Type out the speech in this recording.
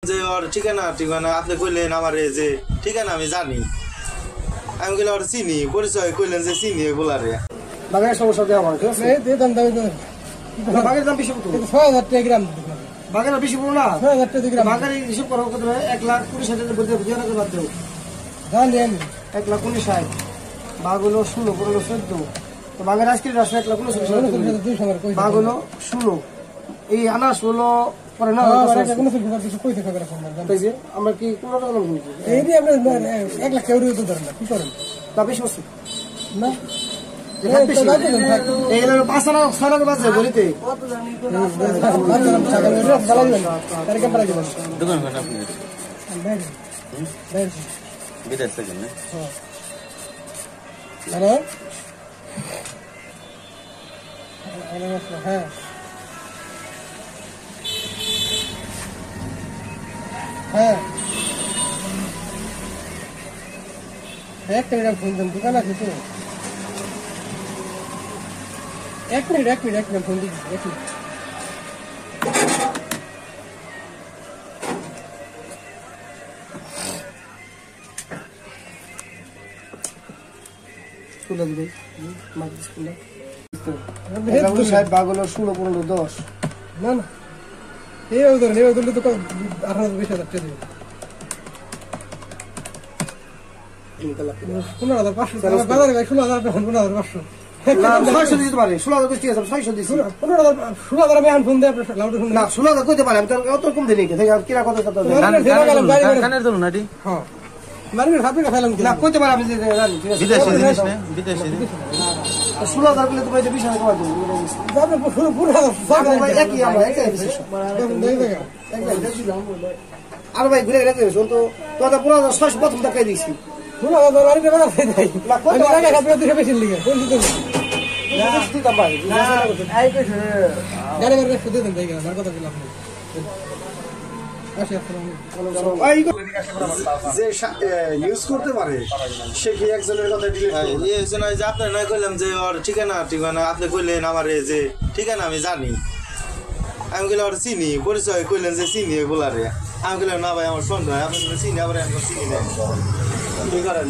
যে ওর ঠিকানা ঠিকানা আপনি কইলেন আমারে যে ঠিকানা আমি জানি, আমি কইলে ওর চিনি, পরিচয় কইলেন যে চিনি বলারে। বাগের সমস্যা দেওয়া আমার ঠিক আছে, বাগের দাম বেশি কত? ৬০০০ টাকা গ্রাম। বাগের বেশি পড়ো না, ৬০০০ টাকা গ্রাম। বাগের হিসাব করো কত? ১,২০,০০০ বলতে বুঝিয়ে রাখতে বাদ দেও। জানি আমি ১,২০,৬০ বাঘ হলো ১৬, ১৫, ১৪। তো বাগের আজকে রাস্তা ১,২০,০০০ বাঘ হলো ১৬। এই আনাস হলো পরে না আমরা কি কোন রকম এই দিয়ে আপনার ১,০০,০০০ কেউ তো ধরেন না, কি করেন তা বেশি বসে না। হ্যাঁ হ্যাঁ একটা ফোন দেন, দোকান আছে তো। এক মিনিট ফোন দিচ্ছি, ১ মিনিট। তুলে দিবে বাঘ হলো ১৬, ১৫, ১০। না না এই ধরেন তো ১৮,০০০ টাকা দেবে। ১৫,৫০০ বাজারে ভাই ১৬,০০০ টাকা, ১৫,৫০০ ৬০০ দিতে পারে। ১৬,০০০ ঠিক আছে, ৬০০ দিচ্ছি। ১৫,০০০ আমি ফোন দেয় আপনার লাউড না ১৬,০০০ কইতে পারে, আমি অত কম দিই কিনা কত কত কানের দল নাটি। হ্যাঁ মার্কেট হাতে ফেলাম না কইতে পারে, আমি বিদেশি জিনিস না, বিদেশি ১৬,০০০ বলে তো ভাই ২০,০০০ কমাই দেব। আপনি পুরো একই আমরা একই আর ভাই ঘুরে রেখে দেবো তো। তোরা পুরো ৬০০ প্রথম টাকাই দিয়েছি। আপনার নয় কইলাম যে ওর ঠিকানা ঠিকানা আপনি কইলেন আমারে যে ঠিকানা আমি জানি, আমি কইলে ওর চিনি, পরিচয় কইলেন যে চিনি বলারে। আমি কইলাম না ভাই আমার সন্দেহ হয়, আপনি চিনি আবার চিনি না, কি করেন।